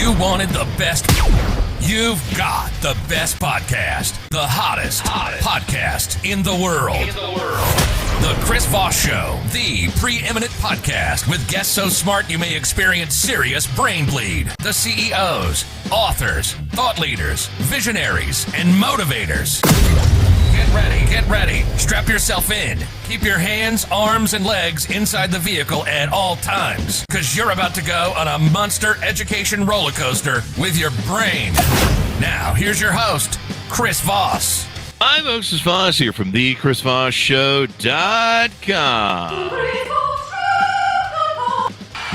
You wanted the best. You've got the best podcast. The hottest podcast in the world. The Chris Voss Show, the preeminent podcast with guests so smart you may experience serious brain bleed. The CEOs, authors, thought leaders, visionaries, and motivators. Get ready. Strap yourself in. Keep your hands, arms, and legs inside the vehicle at all times, because you're about to go on a monster education roller coaster with your brain. Now, here's your host, Chris Voss. Hi, folks. Chris Voss here from the ChrisVossShow.com.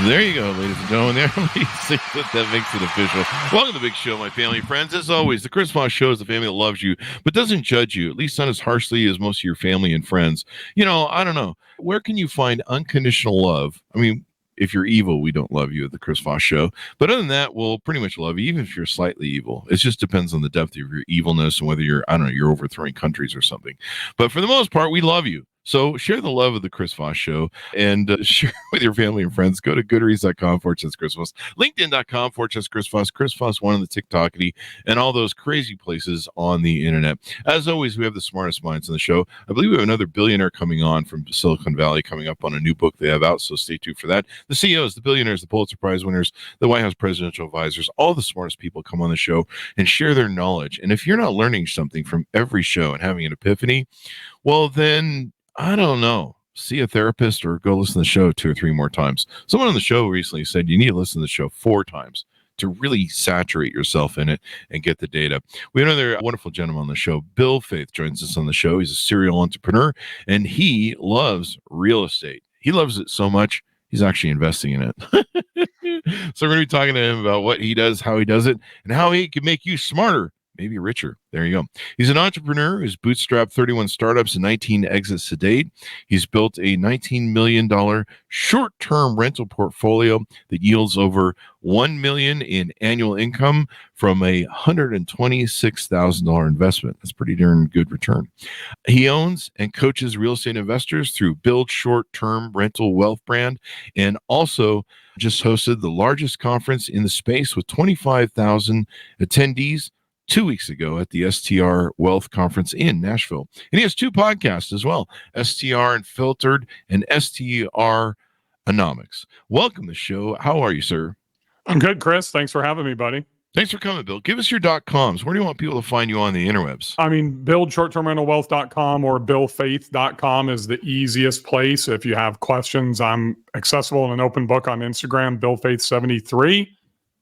There you go, ladies and gentlemen. That makes it official. Welcome to the big show, my family and friends. As always, the Chris Voss Show is the family that loves you, but doesn't judge you, at least not as harshly as most of your family and friends. You know, I don't know. Where can you find unconditional love? I mean, if you're evil, we don't love you at the Chris Voss Show. But other than that, we'll pretty much love you, even if you're slightly evil. It just depends on the depth of your evilness and whether you're overthrowing countries or something. But for the most part, we love you. So share the love of the Chris Voss Show and share with your family and friends. Go to goodreads.com/Chris Voss, LinkedIn.com/Chris Voss, Chris Voss 1 on the TikTokity, and all those crazy places on the internet. As always, we have the smartest minds on the show. I believe we have another billionaire coming on from Silicon Valley coming up on a new book they have out, so stay tuned for that. The CEOs, the billionaires, the Pulitzer Prize winners, the White House presidential advisors, all the smartest people come on the show and share their knowledge. And if you're not learning something from every show and having an epiphany, well, then I don't know. See a therapist or go listen to the show 2 or 3 more times. Someone on the show recently said you need to listen to the show 4 times to really saturate yourself in it and get the data. We have another wonderful gentleman on the show. Faeth joins us on the show. He's a serial entrepreneur, and he loves real estate. He loves it so much, he's actually investing in it. So we're going to be talking to him about what he does, how he does it, and how he can make you smarter, maybe richer. There you go. He's an entrepreneur who's bootstrapped 31 startups and 19 exits to date. He's built a $19 million short-term rental portfolio that yields over $1 million in annual income from a $126,000 investment. That's pretty darn good return. He owns and coaches real estate investors through Build Short-Term Rental Wealth brand, and also just hosted the largest conference in the space with 25,000 attendees 2 weeks ago at the STR Wealth Conference in Nashville. And he has 2 podcasts as well, STR Unfiltered and STR Anomics. Welcome to the show. How are you, sir? I'm good, Chris. Thanks for having me, buddy. Thanks for coming, Bill. Give us your .coms. Where do you want people to find you on the interwebs? I mean, buildshorttermrentalwealth.com or billfaeth.com is the easiest place. If you have questions, I'm accessible in an open book on Instagram, billfaeth73.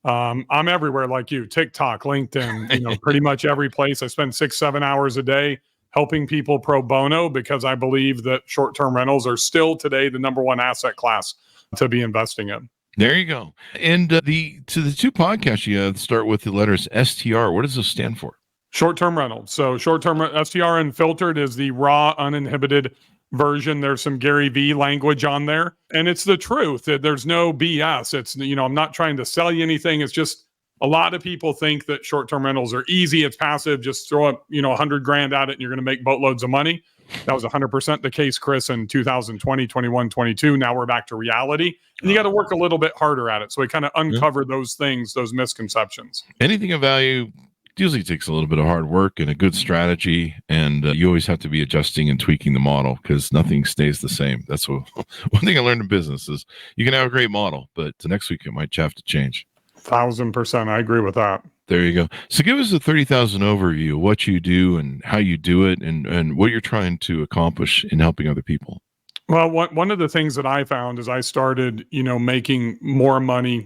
I'm everywhere like you, TikTok, LinkedIn, pretty much every place. I spend 6-7 hours a day helping people pro bono because I believe that short-term rentals are still today the number 1 asset class to be investing in. There you go. And the 2 podcasts you start with the letters STR. What does this stand for? Short-term rental. So short-term STR Unfiltered is the raw, uninhibited version. There's some Gary V language on there, and it's the truth. There's no BS. It's, I'm not trying to sell you anything. It's just a lot of people think that short-term rentals are easy. It's passive. Just throw up, $100,000 at it and you're going to make boatloads of money. That was 100% the case, Chris, in 2020, 21, 22. Now we're back to reality, and you got to work a little bit harder at it. So we kind of uncovered those things, those misconceptions. Anything of value usually takes a little bit of hard work and a good strategy, and you always have to be adjusting and tweaking the model because nothing stays the same. That's one thing I learned in business is you can have a great model, but next week it might have to change. 1,000%. I agree with that. There you go. So give us a 30,000 overview of what you do and how you do it and what you're trying to accomplish in helping other people. Well, one of the things that I found is I started, making more money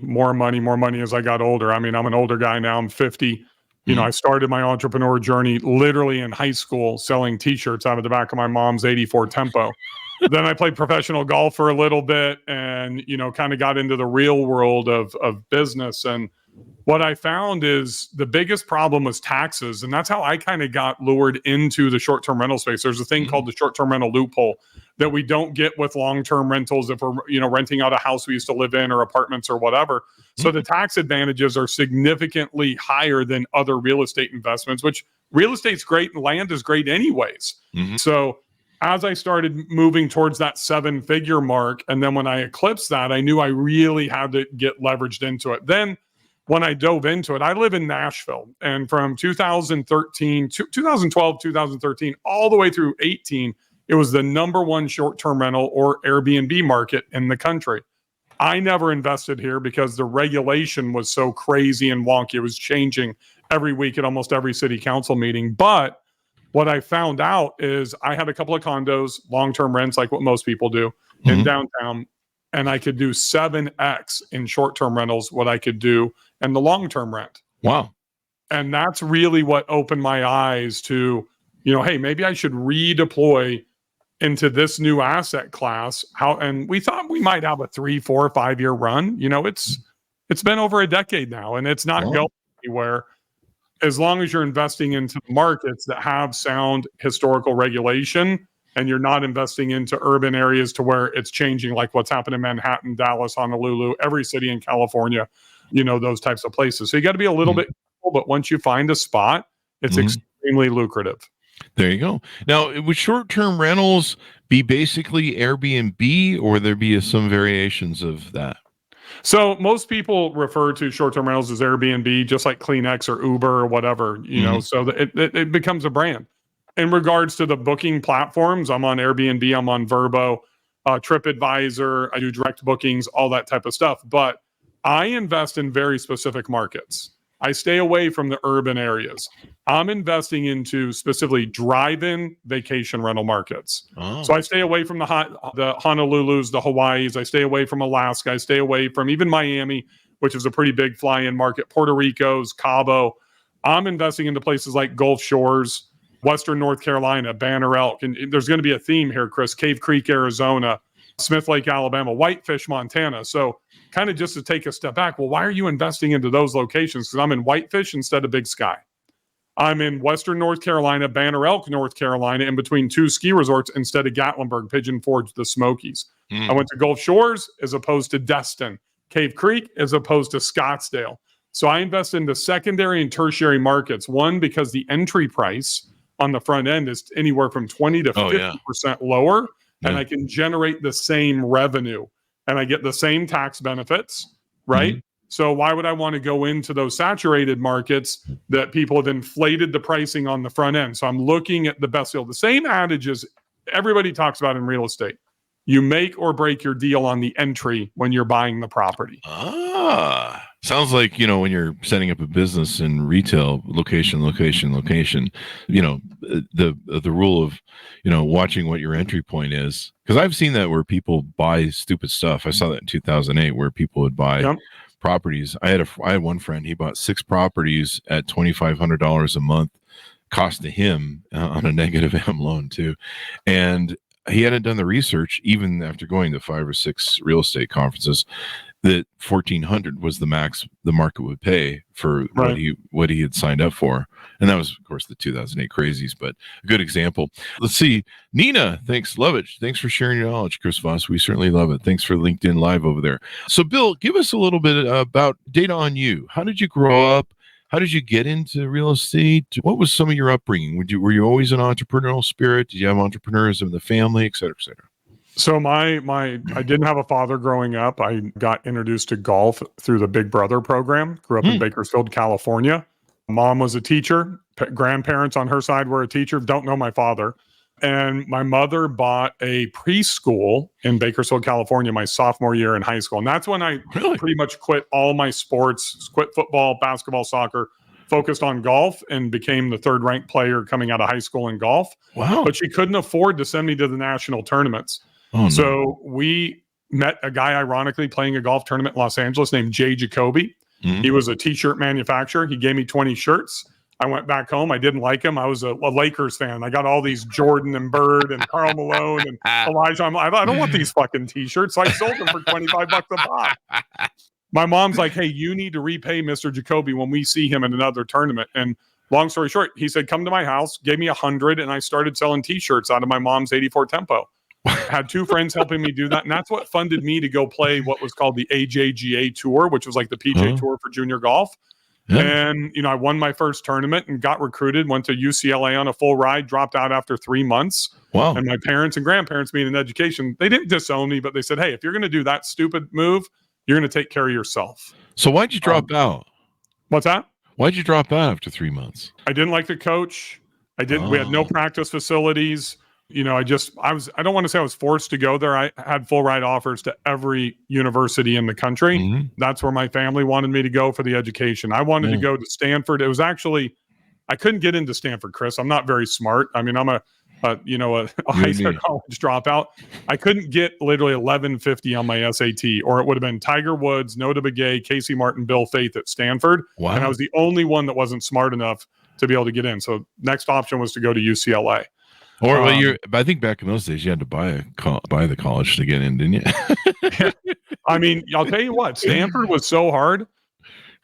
as I got older. I mean, I'm an older guy now. I'm 50. I started my entrepreneur journey literally in high school selling T-shirts out of the back of my mom's 84 Tempo. Then I played professional golf for a little bit and, kind of got into the real world of business. And what I found is the biggest problem was taxes. And that's how I kind of got lured into the short-term rental space. There's a thing called the short-term rental loophole that we don't get with long-term rentals if we're, renting out a house we used to live in or apartments or whatever. So the tax advantages are significantly higher than other real estate investments, which real estate's great and land is great anyways. So as I started moving towards that 7-figure mark, and then when I eclipsed that, I knew I really had to get leveraged into it. Then when I dove into it, I live in Nashville, and from 2013 to 2012, 2013, all the way through 18, it was the number one short-term rental or Airbnb market in the country. I never invested here because the regulation was so crazy and wonky. It was changing every week at almost every city council meeting. But what I found out is I had a couple of condos, long-term rents, like what most people do in downtown, and I could do 7x in short-term rentals what I could do in the long-term rent. Wow. And that's really what opened my eyes to, hey, maybe I should redeploy into this new asset class. And we thought we might have a 3, 4, 5 year run. It's been over a decade now, and it's not going anywhere. As long as you're investing into markets that have sound historical regulation, and you're not investing into urban areas to where it's changing, like what's happened in Manhattan, Dallas, Honolulu, every city in California, those types of places. So you got to be a little bit careful, but once you find a spot, it's extremely lucrative. There you go. Now, would short-term rentals be basically Airbnb, or there be some variations of that? So most people refer to short-term rentals as Airbnb, just like Kleenex or Uber or whatever, so it becomes a brand. In regards to the booking platforms, I'm on Airbnb, I'm on Vrbo, TripAdvisor, I do direct bookings, all that type of stuff. But I invest in very specific markets. I stay away from the urban areas. I'm investing into specifically drive-in vacation rental markets. Oh. So I stay away from the Honolulus, the Hawaiis. I stay away from Alaska. I stay away from even Miami, which is a pretty big fly-in market. Puerto Rico's, Cabo. I'm investing into places like Gulf Shores, Western North Carolina, Banner Elk. And there's going to be a theme here, Chris. Cave Creek, Arizona, Smith Lake, Alabama, Whitefish, Montana. So kind of just to take a step back, well, why are you investing into those locations? Because I'm in Whitefish instead of Big Sky. I'm in Western North Carolina, Banner Elk, North Carolina, in between 2 ski resorts instead of Gatlinburg, Pigeon Forge, the Smokies. I went to Gulf Shores as opposed to Destin, Cave Creek as opposed to Scottsdale. So I invest into secondary and tertiary markets. One, because the entry price on the front end is anywhere from 20 to 50% lower, and I can generate the same revenue. And I get the same tax benefits, right? So why would I want to go into those saturated markets that people have inflated the pricing on the front end? So I'm looking at the best deal. The same adage as everybody talks about in real estate. You make or break your deal on the entry when you're buying the property. Sounds like, when you're setting up a business in retail, location, the rule of, watching what your entry point is. Because I've seen that where people buy stupid stuff. I saw that in 2008 where people would buy properties. I had one friend, he bought 6 properties at $2,500 a month, cost to him on a negative M loan too. And he hadn't done the research, even after going to 5 or 6 real estate conferences, that $1,400 was the max the market would pay for what he had signed up for. And that was, of course, the 2008 crazies, but a good example. Let's see. Nina, thanks. Love it. Thanks for sharing your knowledge, Chris Voss. We certainly love it. Thanks for LinkedIn Live over there. So, Bill, give us a little bit about data on you. How did you grow up? How did you get into real estate? What was some of your upbringing? Were you always an entrepreneurial spirit? Did you have entrepreneurs in the family, et cetera, et cetera? So I didn't have a father growing up. I got introduced to golf through the Big Brother program. Grew up in Bakersfield, California. Mom was a teacher. Grandparents on her side were a teacher. Don't know my father. And my mother bought a preschool in Bakersfield, California, my sophomore year in high school. And that's when I pretty much quit all my sports, quit football, basketball, soccer, focused on golf, and became the 3rd ranked player coming out of high school in golf. Wow. But she couldn't afford to send me to the national tournaments. So we met a guy, ironically, playing a golf tournament in Los Angeles named Jay Jacoby. He was a t-shirt manufacturer. He gave me 20 shirts. I went back home. I didn't like him. I was a Lakers fan. I got all these Jordan and Bird and Karl Malone and Elijah. I don't want these fucking t-shirts. So I sold them for $25 a pop. My mom's like, hey, you need to repay Mr. Jacoby when we see him in another tournament. And long story short, he said, come to my house, gave me 100, and I started selling t-shirts out of my mom's 84 Tempo. Had 2 friends helping me do that. And that's what funded me to go play what was called the AJGA Tour, which was like the PGA Tour for junior golf. And, I won my first tournament and got recruited, went to UCLA on a full ride, dropped out after 3 months. Wow. And my parents and grandparents being in education, they didn't disown me, but they said, hey, if you're going to do that stupid move, you're going to take care of yourself. So why'd you drop out? What's that? Why'd you drop out after 3 months? I didn't like the coach. We had no practice facilities. I don't want to say I was forced to go there. I had full ride offers to every university in the country. Mm-hmm. That's where my family wanted me to go for the education. I wanted to go to Stanford. It was actually, I couldn't get into Stanford, Chris. I'm not very smart. I mean, I'm a high school college dropout. I couldn't get literally 1150 on my SAT, or it would have been Tiger Woods, Nota Begay, Casey Martin, Bill Faeth at Stanford. Wow. And I was the only one that wasn't smart enough to be able to get in. So next option was to go to UCLA. Or I think back in those days, you had to buy the college to get in, didn't you? Yeah. I mean, I'll tell you what, Stanford was so hard.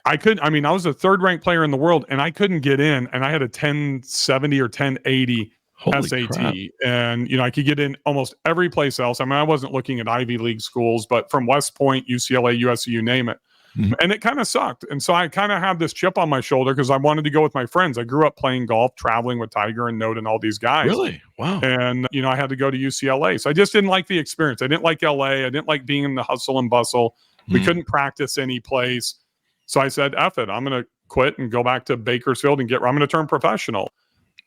I was a third-ranked player in the world, and I couldn't get in, and I had a 1070 or 1080 Holy SAT. crap. And, I could get in almost every place else. I mean, I wasn't looking at Ivy League schools, but from West Point, UCLA, USC, you name it. Mm-hmm. And it kind of sucked. And so I kind of had this chip on my shoulder because I wanted to go with my friends. I grew up playing golf, traveling with Tiger and Note and all these guys. Really? Wow. And, I had to go to UCLA. So I just didn't like the experience. I didn't like LA. I didn't like being in the hustle and bustle. We couldn't practice any place. So I said, F it. I'm going to quit and go back to Bakersfield and I'm going to turn professional.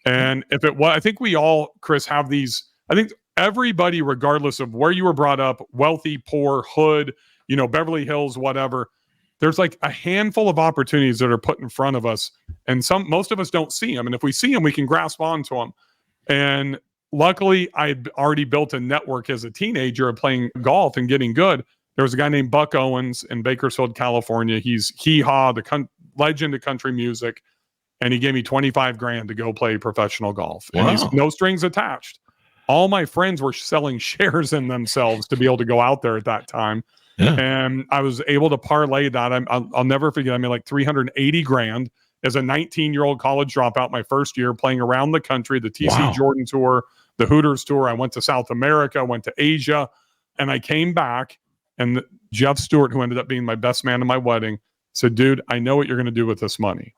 And I think we all, Chris, have these, I think everybody, regardless of where you were brought up, wealthy, poor, hood, Beverly Hills, whatever, there's like a handful of opportunities that are put in front of us. And most of us don't see them. And if we see them, we can grasp onto them. And luckily, I had already built a network as a teenager of playing golf and getting good. There was a guy named Buck Owens in Bakersfield, California. He's Hee-Haw, the legend of country music. And he gave me $25,000 to go play professional golf. Wow. And he's no strings attached. All my friends were selling shares in themselves to be able to go out there at that time. Yeah. And I was able to parlay that. I'll never forget. I made like $380,000 as a 19-year-old college dropout my first year, playing around the country, the TC Jordan Tour, the Hooters Tour. I went to South America, went to Asia, and I came back. And Jeff Stewart, who ended up being my best man at my wedding, said, dude, I know what you're going to do with this money.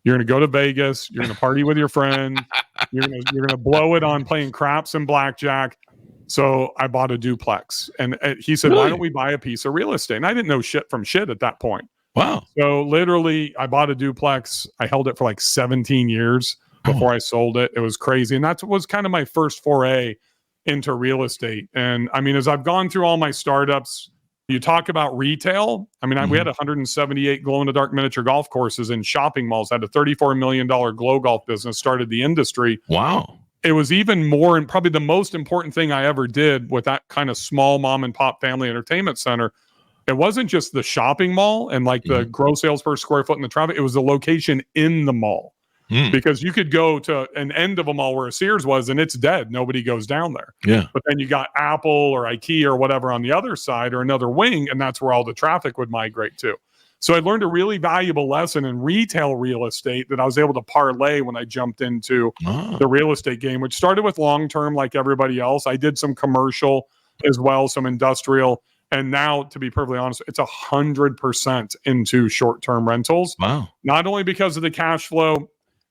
You're going to go to Vegas. You're going to party with your friend. You're going to blow it on playing craps and blackjack. So I bought a duplex. And he said, why don't we buy a piece of real estate? And I didn't know shit from shit at that point. Wow. So literally, I bought a duplex. I held it for like 17 years before I sold it. It was crazy. And that was kind of my first foray into real estate. And I mean, as I've gone through all my startups, you talk about retail. I mean, we had 178 glow-in-the-dark miniature golf courses in shopping malls. I had a $34 million glow golf business, started the industry. Wow. It was even more, and probably the most important thing I ever did with that kind of small mom and pop family entertainment center. It wasn't just the shopping mall and like the gross sales per square foot in the traffic. It was the location in the mall. Because you could go to an end of a mall where a Sears was and it's dead. Nobody goes down there. Yeah. But then you got Apple or IKEA or whatever on the other side or another wing, and that's where all the traffic would migrate to. So I learned a really valuable lesson in retail real estate that I was able to parlay when I jumped into the real estate game, which started with long-term like everybody else. I did some commercial as well, some industrial. And now, to be perfectly honest, it's 100% into short-term rentals. Wow. Not only because of the cash flow,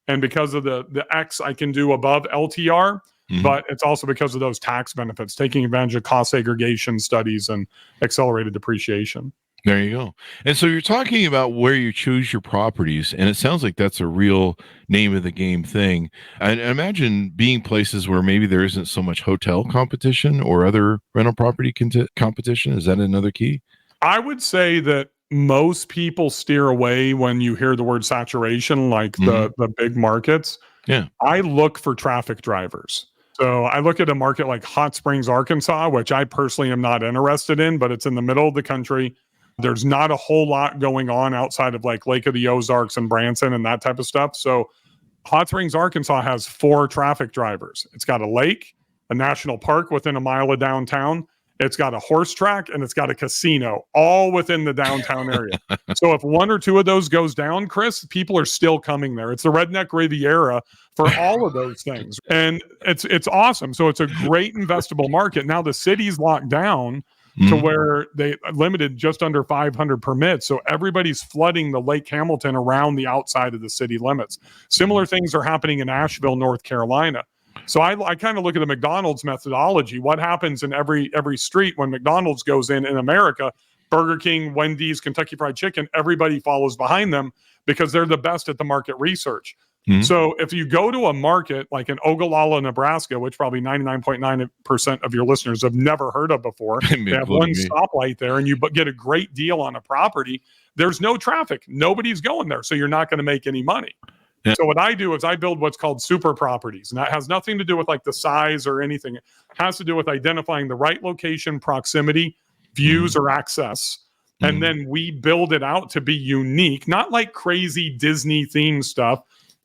and because of the X I can do above LTR, but it's also because of those tax benefits, taking advantage of cost segregation studies and accelerated depreciation. There you go. And so you're talking about where you choose your properties, and it sounds like that's a real name of the game thing. I imagine being places where maybe there isn't so much hotel competition or other rental property competition. Is that another key? I would say that most people steer away when you hear the word saturation, like the big markets. Yeah. I look for traffic drivers. So I look at a market like Hot Springs, Arkansas, which I personally am not interested in, but it's in the middle of the country. There's not a whole lot going on outside of like Lake of the Ozarks and Branson and that type of stuff. So Hot Springs, Arkansas has 4 traffic drivers. It's got a lake, a national park within a mile of downtown. It's got a horse track and it's got a casino all within the downtown area. So if 1 or 2 of those goes down, Chris, people are still coming there. It's the redneck Riviera for all of those things. And it's awesome. So it's a great investable market. Now the city's locked down to where they limited just under 500 permits. So everybody's flooding the Lake Hamilton around the outside of the city limits. Similar things are happening in Asheville, North Carolina. So I kind of look at the McDonald's methodology. What happens in every street when McDonald's goes in America? Burger King, Wendy's, Kentucky Fried Chicken, everybody follows behind them. because they're the best at the market research. Mhm. So if you go to a market like in Ogallala, Nebraska, which probably 99.9% of your listeners have never heard of before, they have one stoplight there, and you get a great deal on a property, there's no traffic. Nobody's going there. So you're not going to make any money. Yeah. So what I do is I build what's called super properties. And that has nothing to do with like the size or anything. It has to do with identifying the right location, proximity, views, or access. And then we build it out to be unique, not like crazy Disney themed stuff,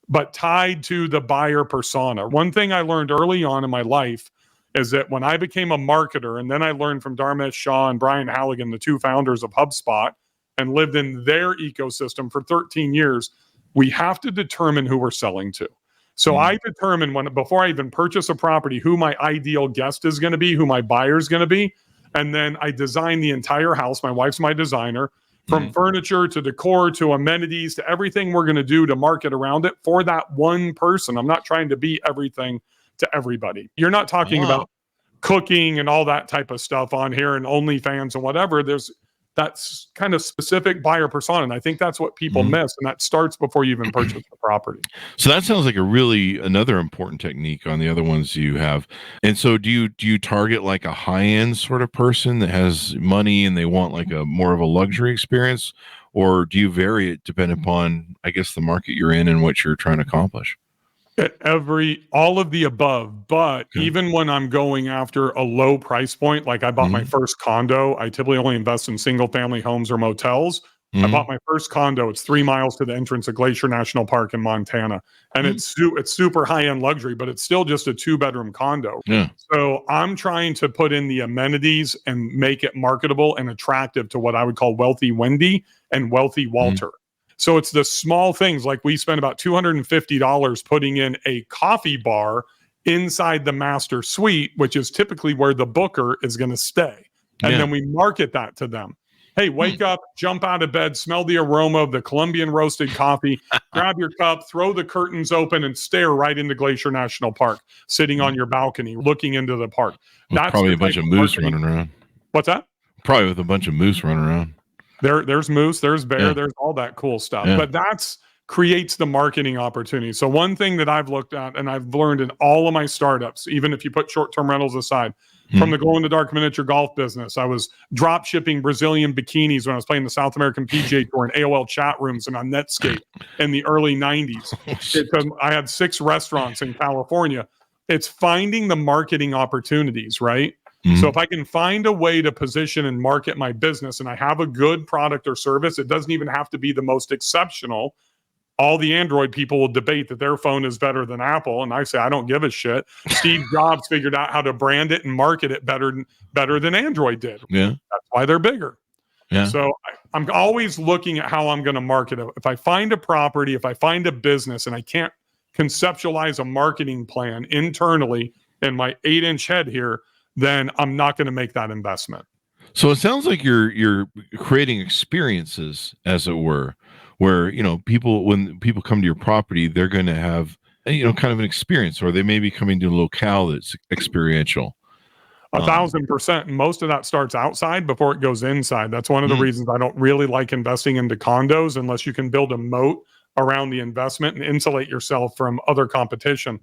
but tied to the buyer persona. One thing I learned early on in my life is that when I became a marketer, and then I learned from Dharmesh Shah and Brian Halligan, the two founders of HubSpot, and lived in their ecosystem for 13 years, we have to determine who we're selling to. So I determine before I even purchase a property, who my ideal guest is going to be, who my buyer is going to be. And then I design the entire house. My wife's my designer, from furniture to decor to amenities to everything we're going to do to market around it for that one person. I'm not trying to be everything to everybody. You're not talking about cooking and all that type of stuff on here and OnlyFans and whatever. That's kind of specific buyer persona. And I think that's what people miss. And that starts before you even purchase the property. So that sounds like another important technique on the other ones you have. And so do you target like a high-end sort of person that has money and they want like a more of a luxury experience? Or do you vary it depending upon, I guess, the market you're in and what you're trying to accomplish? All of the above, but even when I'm going after a low price point, like I bought my first condo, I typically only invest in single family homes or motels. I bought my first condo. It's 3 miles to the entrance of Glacier National Park in Montana. And it's super high-end luxury, but it's still just a 2-bedroom condo. Yeah. So I'm trying to put in the amenities and make it marketable and attractive to what I would call wealthy Wendy and wealthy Walter. So it's the small things, like we spent about $250 putting in a coffee bar inside the master suite, which is typically where the booker is going to stay. And then we market that to them. Hey, wake up, jump out of bed, smell the aroma of the Colombian roasted coffee, grab your cup, throw the curtains open, and stare right into Glacier National Park, sitting on your balcony, looking into the park. That's probably a bunch of moose running around. What's that? Probably with a bunch of moose running around. There's moose, there's bear, there's all that cool stuff. But that's creates the marketing opportunity. So one thing that I've looked at and I've learned in all of my startups, even if you put short-term rentals aside, from the glow-in-the-dark miniature golf business, I was drop shipping Brazilian bikinis when I was playing the South American PGA Tour in AOL chat rooms and on Netscape in the early 90s. I had 6 restaurants in California. It's finding the marketing opportunities, right? So if I can find a way to position and market my business and I have a good product or service, it doesn't even have to be the most exceptional. All the Android people will debate that their phone is better than Apple. And I say, I don't give a shit. Steve Jobs figured out how to brand it and market it better than Android did. Yeah. That's why they're bigger. Yeah. So I'm always looking at how I'm going to market it. If I find a property, if I find a business and I can't conceptualize a marketing plan internally in my 8-inch head here, then I'm not going to make that investment. So it sounds like you're creating experiences, as it were, where, when people come to your property, they're going to have, kind of an experience, or they may be coming to a locale that's experiential. 1,000%. Most of that starts outside before it goes inside. That's one of the reasons I don't really like investing into condos unless you can build a moat around the investment and insulate yourself from other competition.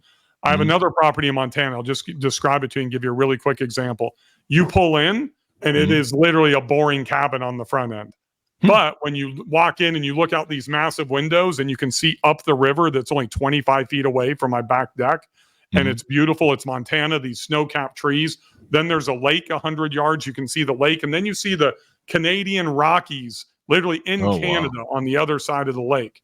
I have another property in Montana. I'll just describe it to you and give you a really quick example. You pull in, and it is literally a boring cabin on the front end. But when you walk in and you look out these massive windows and you can see up the river that's only 25 feet away from my back deck, and it's beautiful. It's Montana, these snow-capped trees. Then there's a lake 100 yards. You can see the lake, and then you see the Canadian Rockies literally in Canada on the other side of the lake.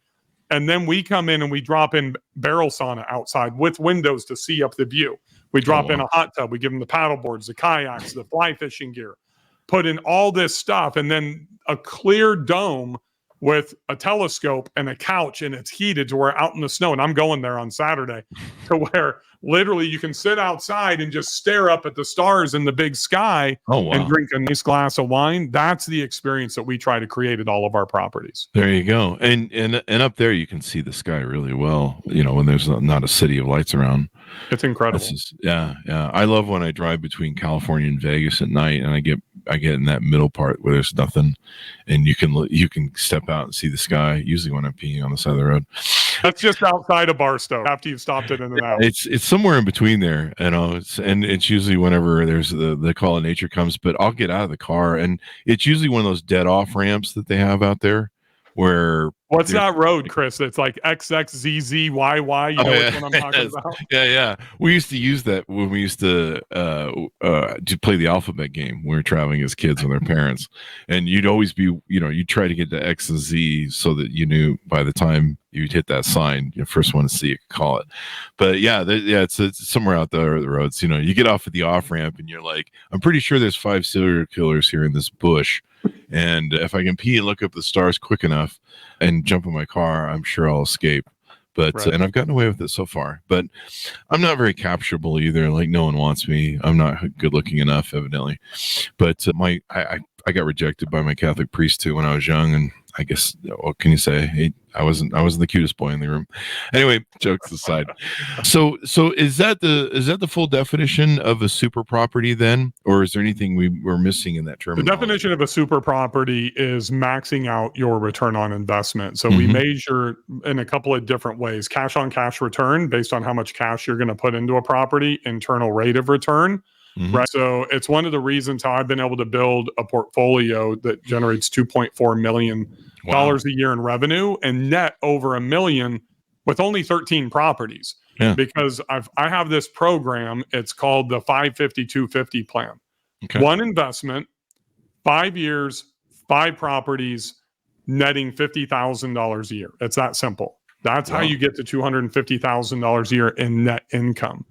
And then we come in and we drop in barrel sauna outside with windows to see up the view. We drop in a hot tub. We give them the paddle boards, the kayaks, the fly fishing gear, put in all this stuff, and then a clear dome with a telescope and a couch, and it's heated to where out in the snow. And I'm going there on Saturday to where literally you can sit outside and just stare up at the stars in the big sky and drink a nice glass of wine. That's the experience that we try to create at all of our properties. There you go. And up there you can see the sky really well, when there's not a city of lights around. It's incredible. Yeah. I love when I drive between California and Vegas at night and I get I get in that middle part where there's nothing, and you can step out and see the sky. Usually when I'm peeing on the side of the road. That's just outside of Barstow after you've stopped it in and out. It's somewhere in between there, it's usually whenever there's the call of nature comes. But I'll get out of the car, and it's usually one of those dead off ramps that they have out there. Where what's that road, Chris? It's like XXZZYY. You know which one I'm talking about? Yeah. We used to use that when we used to play the alphabet game when we were traveling as kids with our parents. And you'd always be, you'd try to get to X and Z so that you knew by the time you'd hit that sign, first one to see, you could call it. But it's somewhere out there on the roads. You get off at the off ramp and you're like, I'm pretty sure there's 5 serial killers here in this bush. And if I can pee and look up the stars quick enough and jump in my car, I'm sure I'll escape. But right. And I've gotten away with it so far. But I'm not very capturable either. Like, no one wants me. I'm not good looking enough, evidently. But I got rejected by my Catholic priest too when I was young, and I guess what can you say? I wasn't the cutest boy in the room. Anyway, jokes aside. So is that the full definition of a super property then, or is there anything we're missing in that term? The definition of a super property is maxing out your return on investment. So we measure in a couple of different ways: cash on cash return based on how much cash you're going to put into a property, internal rate of return. Right. So it's one of the reasons how I've been able to build a portfolio that generates $2.4 million a year in revenue and net over $1 million with only 13 properties. Yeah. Because I have this program. It's called the 550-250 plan. Okay. One investment, 5 years, 5 properties, netting $50,000 a year. It's that simple. That's how you get to $250,000 a year in net income.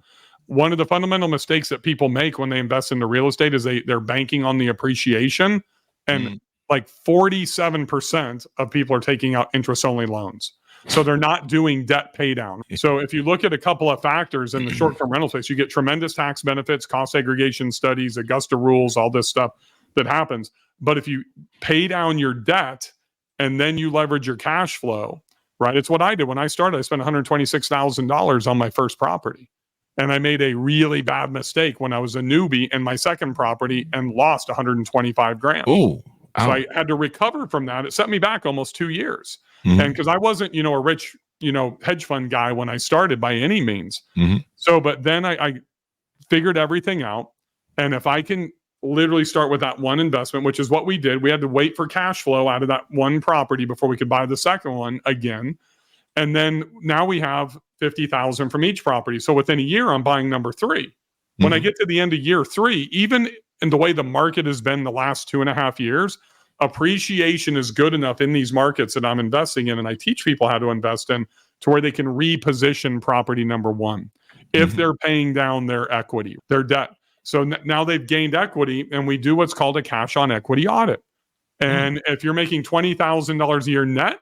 One of the fundamental mistakes that people make when they invest into real estate is they're banking on the appreciation, and like 47% of people are taking out interest-only loans. So they're not doing debt pay down. So if you look at a couple of factors in the short-term rental space, you get tremendous tax benefits, cost segregation studies, Augusta rules, all this stuff that happens. But if you pay down your debt and then you leverage your cash flow, right? It's what I did when I started. I spent $126,000 on my first property. And I made a really bad mistake when I was a newbie in my second property and lost $125,000. Oh, so I had to recover from that. It set me back almost 2 years. And because I wasn't, a rich, hedge fund guy when I started by any means. So, but then I figured everything out. And if I can literally start with that one investment, which is what we did, we had to wait for cash flow out of that one property before we could buy the second one again. And then now we have $50,000 from each property. So within a year, I'm buying number 3. When I get to the end of year 3, even in the way the market has been the last 2.5 years, appreciation is good enough in these markets that I'm investing in. And I teach people how to invest in to where they can reposition property number 1 if they're paying down their equity, their debt. So now they've gained equity, and we do what's called a cash on equity audit. And if you're making $20,000 a year net,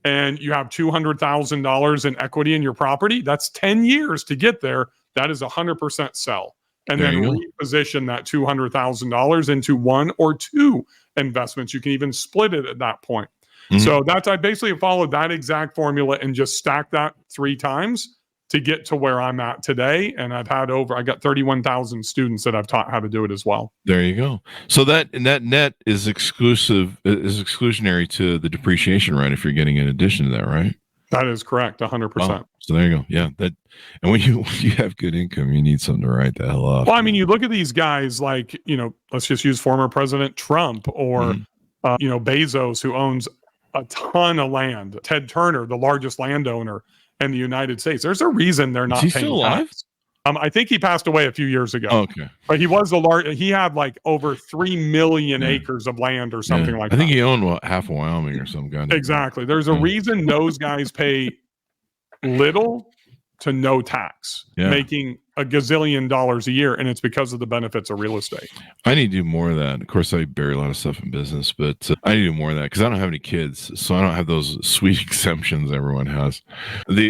and you have $200,000 in equity in your property, that's 10 years to get there. That is 100% sell. And then reposition that $200,000 into 1 or 2 investments. You can even split it at that point. So I basically followed that exact formula and just stacked that 3 times to get to where I'm at today. And I got 31,000 students that I've taught how to do it as well. There you go. So that net is exclusionary to the depreciation, right? If you're getting in addition to that, right? That is correct. 100%. Wow. So there you go. Yeah. And when you have good income, you need something to write the hell off. Well, I mean, you look at these guys like, let's just use former President Trump or, Bezos, who owns a ton of land. Ted Turner, the largest landowner in the United States. There's a reason they're not paying still alive? tax. I think he passed away a few years ago. Okay. But he was he had like over 3 million acres of land or something like that. I think he owned half of Wyoming or some kind. Exactly. There's a reason those guys pay little to no tax, making a gazillion dollars a year, and it's because of the benefits of real estate. I need to do more of that. Of course, I bury a lot of stuff in business, but I need to do more of that because I don't have any kids, so I don't have those sweet exemptions everyone has.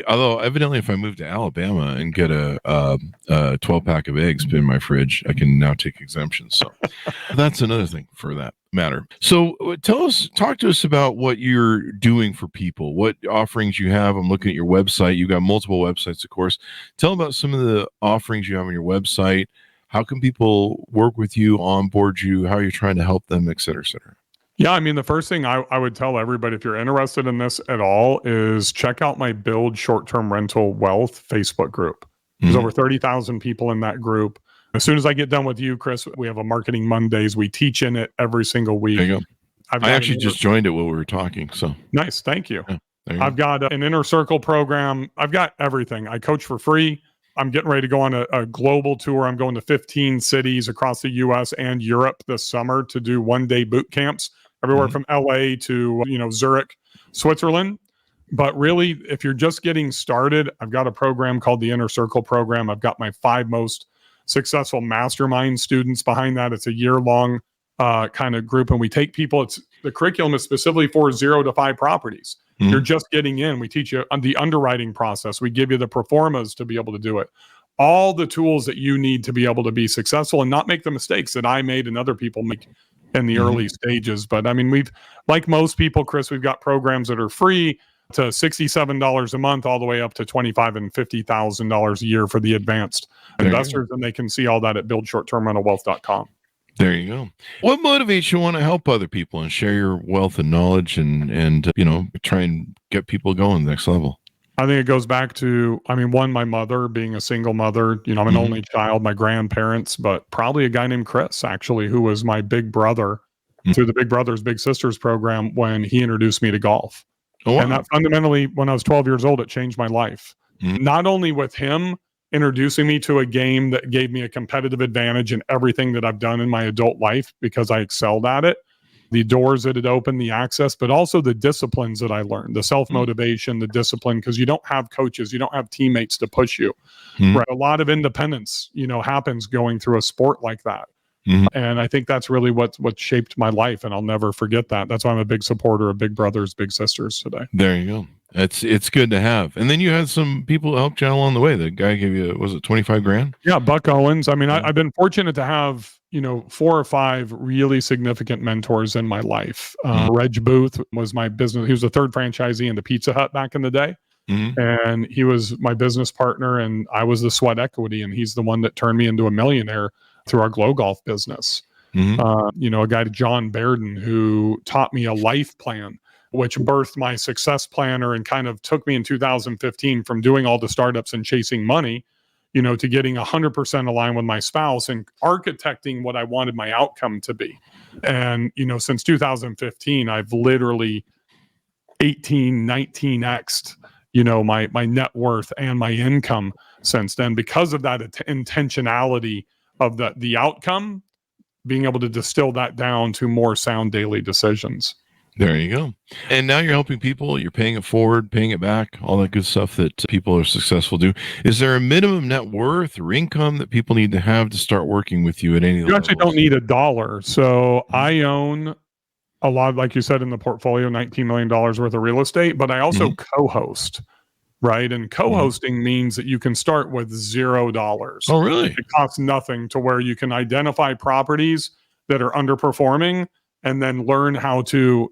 Although evidently, if I move to Alabama and get a 12-pack of eggs in my fridge, I can now take exemptions. So that's another thing for that matter. So talk to us about what you're doing for people, what offerings you have. I'm looking at your website. You've got multiple websites, of course. Tell about some of the offerings you have on your website, How can people work with you, onboard you? How are you trying to help them, et cetera, et cetera? Yeah, I mean, the first thing I would tell everybody, if you're interested in this at all, is check out my Build Short-Term Rental Wealth Facebook group. There's over 30,000 people in that group. As soon as I get done with you, Chris, we have a Marketing Mondays. We teach in it every single week. There you go. I actually just joined it while we were talking. So nice. Thank you. Yeah, I've got an Inner Circle program. I've got everything. I coach for free. I'm getting ready to go on a global tour. I'm going to 15 cities across the US and Europe this summer to do one-day boot camps, everywhere from LA to, Zurich, Switzerland. But really, if you're just getting started, I've got a program called the Inner Circle program. I've got my 5 most successful mastermind students behind that. It's a year-long kind of group, and we take people. The curriculum is specifically for 0 to 5 properties. You're just getting in. We teach you on the underwriting process. We give you the performas to be able to do it. All the tools that you need to be able to be successful and not make the mistakes that I made and other people make in the early stages. But I mean, like most people, Chris, we've got programs that are free to $67 a month, all the way up to $25,000 and $50,000 a year for the advanced investors. And they can see all that at buildshorttermrentalwealth.com. There you go. What motivates you to want to help other people and share your wealth and knowledge and try and get people going next level? I think it goes back to, one, my mother being a single mother. I'm an only child, my grandparents, but probably a guy named Chris, actually, who was my big brother through the Big Brothers Big Sisters program when he introduced me to golf. Oh, wow. And that fundamentally, when I was 12 years old, it changed my life. Not only with him introducing me to a game that gave me a competitive advantage in everything that I've done in my adult life because I excelled at it, the doors that it opened, the access, but also the disciplines that I learned, the self-motivation, the discipline, because you don't have coaches, you don't have teammates to push you. Right? A lot of independence, happens going through a sport like that. And I think that's really what shaped my life, and I'll never forget that. That's why I'm a big supporter of Big Brothers Big Sisters today. There you go. It's good to have. And then you had some people help you along the way. The guy gave you, was it 25 grand? Yeah, Buck Owens. I've been fortunate to have 4 or 5 really significant mentors in my life. Reg Booth was my business. He was the 3rd franchisee into Pizza Hut back in the day. And he was my business partner, and I was the sweat equity, and he's the one that turned me into a millionaire through our Glow Golf business. A guy, John Bairden, who taught me a life plan, which birthed my success planner and kind of took me in 2015 from doing all the startups and chasing money, to getting 100% aligned with my spouse and architecting what I wanted my outcome to be. And, since 2015, I've literally 19x'd, my net worth and my income since then, because of that intentionality of the outcome, being able to distill that down to more sound daily decisions. There you go. And now you're helping people, you're paying it forward, paying it back, all that good stuff that people are successful do. Is there a minimum net worth or income that people need to have to start working with you at any level? You actually don't need $1. So I own a lot, like you said, in the portfolio, $19 million worth of real estate, but I also co-host, right? And co-hosting means that you can start with $0. Oh, really? It costs nothing, to where you can identify properties that are underperforming and then learn how to,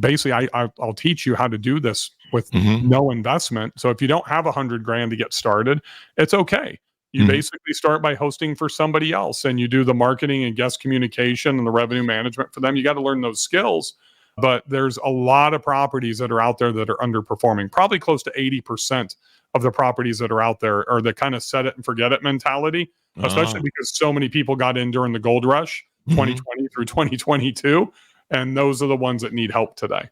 basically I'll teach you how to do this with no investment. So if you don't have $100,000 to get started, it's okay. You basically start by hosting for somebody else, and you do the marketing and guest communication and the revenue management for them. You got to learn those skills. But there's a lot of properties that are out there that are underperforming. Probably close to 80% of the properties that are out there are the kind of set it and forget it mentality, especially because so many people got in during the gold rush, 2020 through 2022. And those are the ones that need help today.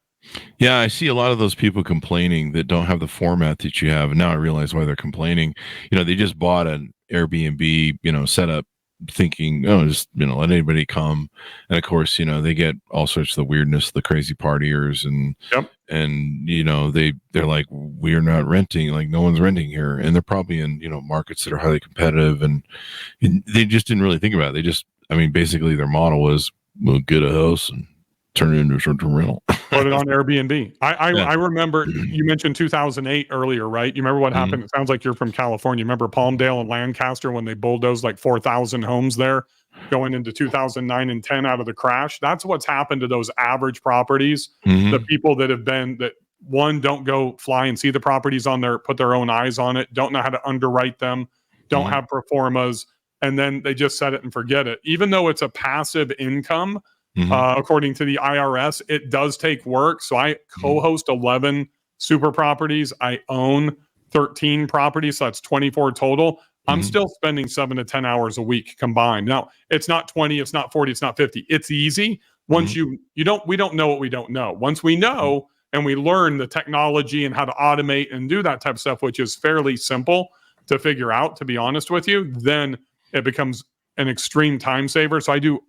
Yeah, I see a lot of those people complaining that don't have the format that you have. And now I realize why they're complaining. They just bought an Airbnb, setup, thinking, just let anybody come, and of course they get all sorts of the weirdness, the crazy partiers, and they're like, we're not renting, like no one's renting here, and they're probably in markets that are highly competitive, and they just didn't really think about it. They just, basically their model was, we'll get a house and turn it into a short-term rental. Put it on Airbnb. I remember you mentioned 2008 earlier, right? You remember what happened? It sounds like you're from California. Remember Palmdale and Lancaster when they bulldozed like 4,000 homes there going into 2009 and 10 out of the crash? That's what's happened to those average properties. The people that have been, that one, don't go fly and see the properties on their, put their own eyes on it, don't know how to underwrite them, don't have performas, and then they just set it and forget it. Even though it's a passive income, according to the IRS, it does take work. So I co-host 11 super properties. I own 13 properties, so that's 24 total. I'm still spending 7 to 10 hours a week combined. Now, it's not 20, it's not 40, it's not 50. It's easy. Once we don't know what we don't know. Once we know and we learn the technology and how to automate and do that type of stuff, which is fairly simple to figure out, to be honest with you, then it becomes an extreme time saver. So I do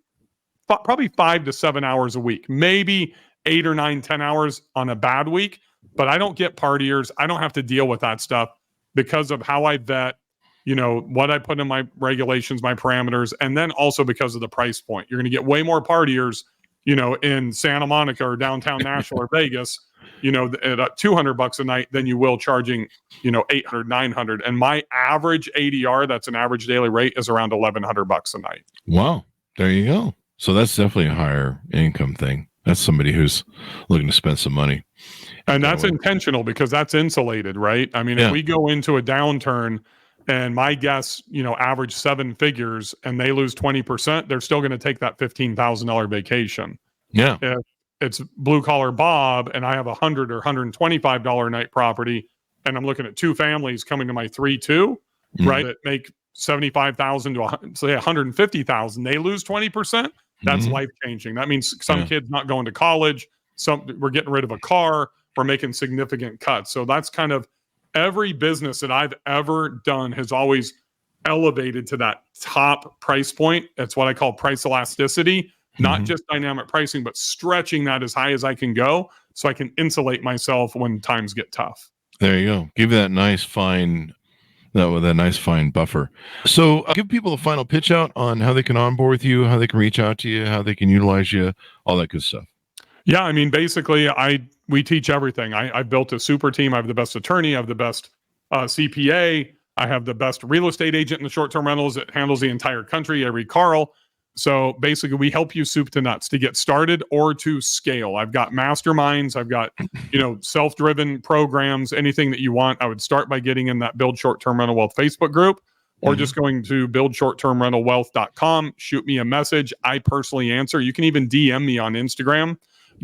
probably 5 to 7 hours a week, maybe 8 or 9, 10 hours on a bad week, but I don't get partiers. I don't have to deal with that stuff because of how I vet, what I put in my regulations, my parameters, and then also because of the price point. You're going to get way more partiers, in Santa Monica or downtown Nashville or Vegas, at $200 a night than you will charging, $800, $900. And my average ADR, that's an average daily rate, is around $1,100 a night. Wow. There you go. So that's definitely a higher income thing. That's somebody who's looking to spend some money. And that's intentional because that's insulated, right? I mean, if we go into a downturn and my guests, average 7 figures and they lose 20%, they're still going to take that $15,000 vacation. Yeah. If it's blue collar Bob and I have $100 or $125 a night property and I'm looking at 2 families coming to my 3-2, right, that make $75,000 to say $150,000, they lose 20%. That's life changing. That means some kids not going to college. We're getting rid of a car. We're making significant cuts. So that's kind of every business that I've ever done has always elevated to that top price point. That's what I call price elasticity, not just dynamic pricing, but stretching that as high as I can go so I can insulate myself when times get tough. There you go. Give that nice fine buffer. So give people a final pitch out on how they can onboard with you, how they can reach out to you, how they can utilize you, all that good stuff. Yeah, I mean, basically, we teach everything. I've built a super team. I have the best attorney. I have the best CPA. I have the best real estate agent in the short-term rentals that handles the entire country. I read Carl. So basically, we help you soup to nuts to get started or to scale. I've got masterminds. I've got, self-driven programs, anything that you want. I would start by getting in that Build Short-Term Rental Wealth Facebook group or just going to buildshorttermrentalwealth.com. Shoot me a message. I personally answer. You can even DM me on Instagram,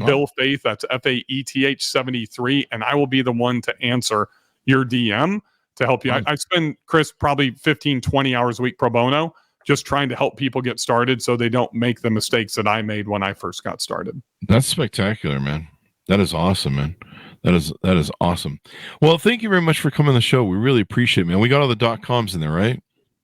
Bill Faeth, that's Faeth 73, and I will be the one to answer your DM to help you. I spend, Chris, probably 15, 20 hours a week pro bono, just trying to help people get started so they don't make the mistakes that I made when I first got started. That's spectacular, man. That is awesome, man. That is awesome. Well, thank you very much for coming on the show. We really appreciate it, man. We got all the .coms in there, right?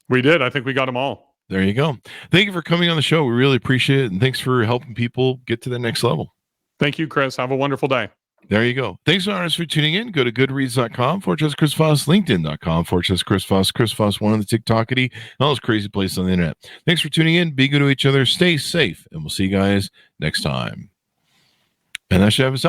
We did. I think we got them all. There you go. Thank you for coming on the show. We really appreciate it. And thanks for helping people get to the next level. Thank you, Chris. Have a wonderful day. There you go. Thanks for tuning in. Go to goodreads.com/Chris Voss, LinkedIn.com/Chris Voss, Chris Voss, one on the TikTokity, and all those crazy places on the internet. Thanks for tuning in. Be good to each other. Stay safe. And we'll see you guys next time. And that should have us out.